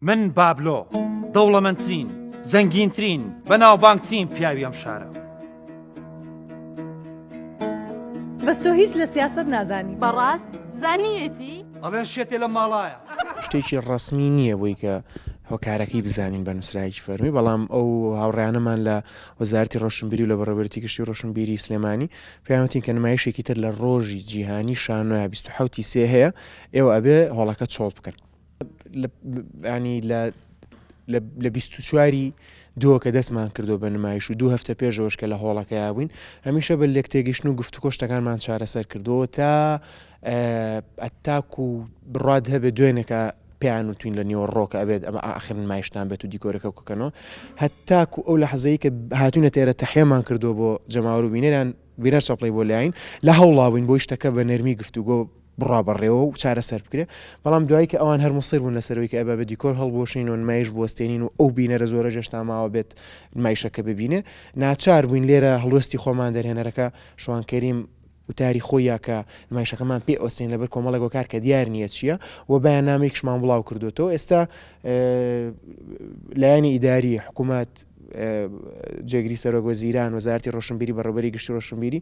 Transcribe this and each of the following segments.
من بابلۆ دەوڵەمەندترین زەنگینترین بەناوبانگترین پیاوی ئەم شارە. بەس تۆ هیچ لە سیاست نازانی. بەڕاست زانیەتی؟ ئەڵێن شێتێ لە ماڵایە. شتێکی ڕسمی نییە بۆی کە هۆکارەکەی بزانین بە نووسراوی فەرمی، بەڵام ئەو هاوڕێیانەمان لە وەزارەتی ڕۆشنبیری و لە بەڕێوەبەرێتی گشتی ڕۆشنبیری سلێمانی پێیانوتین کە نمایشێکی تر لە ڕۆژی جیهانی شانۆیە 27 سێ هەیە، ئێوە ئەبێ هۆڵەکە چۆڵ بکەن. ینی لە 24 دووە کە دەستمان کردو بە نمایش و 2 هەفتە پێشەوەش کە لە هۆڵەکە یابووین، هەمیشە بە لێک تێگەیشتن و گفتوگۆ شتەکانمان چارەسەر کردەوە تا ئەتاک و بڕات هەبێ دوێنێکە پێیان وتوین لە نیوەڕۆکە ئەبێت ئەمە ئاخر نمایشتان بێت و دیکۆرەکە بکەنەوە، هەتاکو ئەو لە حەزەیە کە هاتوونە تێرە تەحیەمان کردو بۆ جەماوەر و بینەران بینەر چەپڵی بۆ لایین لە هەوڵاوین بۆی شتەکە بە نەرمی گفتوگۆ بڕابڕێەوە و چارەسەر بکرێ، بەڵام دوایی کە ئەوان هەر مصر بوون لەسەرەوەی کە ئەبە بە دیکۆر هەڵبۆشین و نمایش بوەستێنین و ئەو بینەرە زۆرە جێشتا ماوە بێت نمایشەکە ببینێ، ناچار بووین لێرە هەڵوەستی خۆمان دەرهێنەرەکە شوانکەریم وتاری خۆیە کە نمایشەکەمان پێ ئۆستین لەبەر کۆمەڵە گۆکار کە دیار نییە چییە و بەیان نامێکشمان بڵاو کردوێتەوە. ئێستا لایەنی ئیداری حکوومەت جێگری سەرۆکوەزیران وەزارەتی ڕۆشنبیری بەڕێوەبەری گشتی ڕۆشنبیری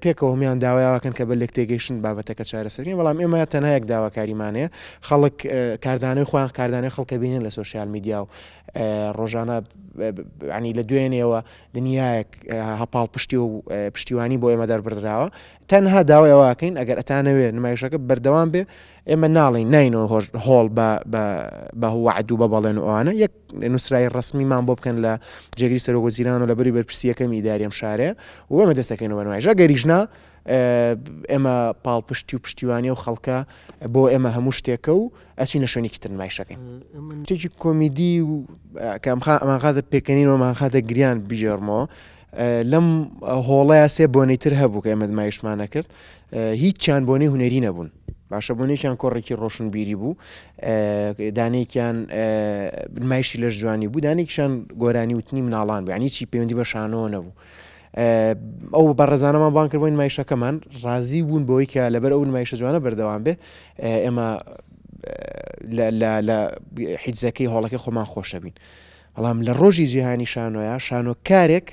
پێکەوە هەمیان داوایەکەن کە بە لێک تێگەیشتن بابەتەکە چارەسەرین، بەڵام ئێمە تەنها یەک داواکاریمانەیە خەڵک کاردانەی خۆیان کاردانەی خەڵکە بینن لە سۆشیال میدیا و ڕۆژانە ینی لە دوێنێەوە دنیایەک هەپاڵ پشتی و پشتیوانی بۆ ئێمە دەربڕدراوە، تەنها داوای ئەوواکەین ئەگەر ئەتانەوێت نمایشەکە بەردەوام بێ ئێمە ناڵین نینەوە هۆڵ بە وعد و بە بەڵێن و ئەوانە یەک نووسرای ڕسمیمان بۆ بکەن لە جێگری سەرۆکوەزیران و لە بەری بەرپرسیەکەمی ئیداریەم شارەیە و ئێمە دەستەکەینەوە نمایش ئەگەریژنا ئێمە پاڵپشتی و پشتیوانی و خەڵکە بۆ ئێمە هەموو شتێکە و ئەچینە شوێنێکی تر نمایشەکەین. شتێکی کۆمیدی و کە ئەمان خاتە پێکەنینەوە مان خاتە گریان بیژێڕمەوە لەم هۆڵەیە سێ بۆنەی تر هەبوو کە ئێمە نمایشمانە کرد، هیچیان بۆنەی هونەری نەبوون، باشە بۆنێکیان کۆڕێکی ڕۆشنبیری بوو، دانێکیان نمایشی لەش جوانی بوو، دانێکیشان گۆرانی وتنی مناڵان بوو، ینی چی پەیوەندی بە شانۆ نەبوو. ئەو بەڕێزانەمان بان کردبووین نمایشەکەمان ڕازی بوون بۆی کە لەبەر ئەو نمایشە جوانە بەردەوام بێ ئێمە لە حیجزەکەی هۆڵەکەی خۆمان خۆشە بین، بەڵام لە ڕۆژی جیهانی شانۆیە شانۆکارێک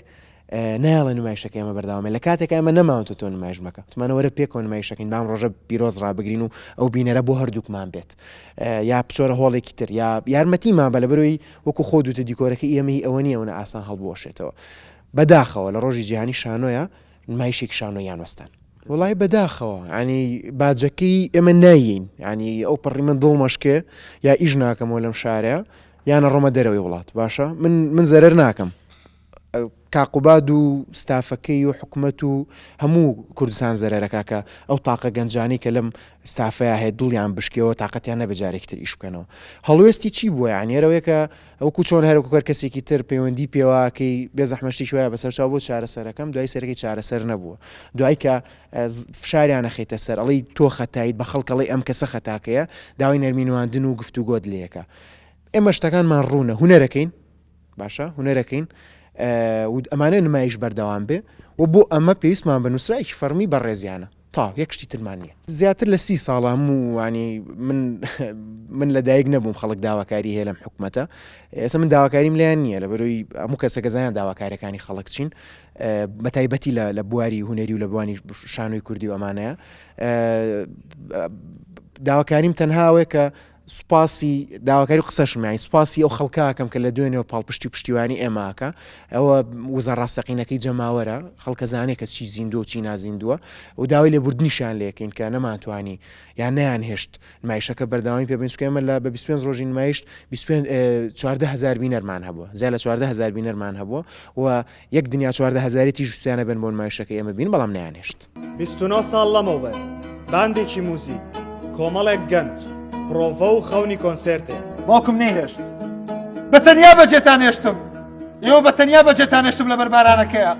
نایڵێ نمایشەکە ئێمە بەرداوامێ لە کاتێک ئەمە نەماوەتە تۆ نمایش مەکە تومانەوەرە پێکەوە نمایشەکەین بام ڕۆژە پیرۆز ڕابگرین و ئەو بینەرە بۆ هەردووکمان بێت یا بچۆرە هۆڵێکی تر یا یارمەتیمان بە لەبەرەوەی وەکو خۆ دوتە دیکۆرەکە ئێمەی ئەوە نیە ئەوە ئاسان هەڵبۆشێتەوە. بەداخەوە لە ڕۆژی جیهانی شانۆیە نمایشێکی شانۆیان وەستان وڵی بەداخەوە ینی باجەکەی ئێمە نایین، ینی ئەو پڕی من دڵ مەشکێ یا ئیش ناکەمەوە لەم شارەیە یانە ڕۆمە دەرەوەی وڵات باشە من زەرەر ناکەم، کاقوباد و ستافەکەی و حکومەت و هەموو کوردستان زەرەرەکە کە ئەو تاقە گەنجانی کە لەم ستافەیە هەیە دڵیان بشکەوە تااقەتیان نەبە جارێکتر ئیش بکەنەوە. هەڵوێستی چی بووە ینێرەوەیە کە ئەوکو چۆن هەرکوکەر کەسێکی تر پەیوەندی پێواکەی بێزەحمەشتی شوایە بەسەرچاو بۆ چارەسەرەکەم دوای سەرەکەی چارەسەر نەبووە، دوای کە فشاریانە خێتە سەر ئەڵی تۆ خەتاییت بە خەڵکەڵی ئەم کەسە خەتاکەیە داوای نەرمینواندن و گفتوگۆت لێەکە. ئێمە شتەکانمان ڕوونە هونەرەکەین باشە هونەرەکەین ئەمانە نمایش بەردەوام بێ و بۆ ئەمە پێویستمان بە نووسراایکی فەرمی بەڕێزیانە تا یەک شتی ترمان نییە. زیاتر لە 30 ساڵ هەموو وانی من لەدایک نەبووم خەڵک داواکاری هەیە لەم حکوومەتە، ئێستا من داواکاریم لایەن نییە لەبەرەوەی هەموو کەسەکە زیان داواکاریەکانی خەڵک چین بەتایبەتی لە بواری هونەری و لە بوانی شانۆی کوردی و ئەمانەیە. داواکاریم تەنهاوێ کە سوپاسی داواکاری و قسەشم یانی سوپاسی ئەو خەڵکاکەم کە لە دوێنێەوە پاڵپشتی و پشتیوانی ئێماکە ئەوە وزە ڕاستەقینەکەی جەماوەرە خەڵکە زانێت کە چی زیندوە و چی نازیندووە و داوای لێبوردنیشان لێکەین کە نەماتوانی یان نیان هێشت نمایشەکە بەرداوامی پێبێنچکەمە لە بە 25 ڕۆژی نمایشت 14,000 بینەرمان هەبووە زیاد لە 14,000 بینەرمان هەبووە و یەک دنیا 14,000 شتیانە بن بۆ نمایشەکە ئێمە بین بەڵام نیان هێشت. 29 ساڵ لەمەوبەر باندێکی موزیک کۆمەڵێک گەنج پرۆڤە و خەونی کۆنسێرتێ باوکم نەیهێشت بەتەنیا بەجێتان هێشتم ئێوە بەتەنیا بەجێتان هێشتم لە بەربارانەکەیە.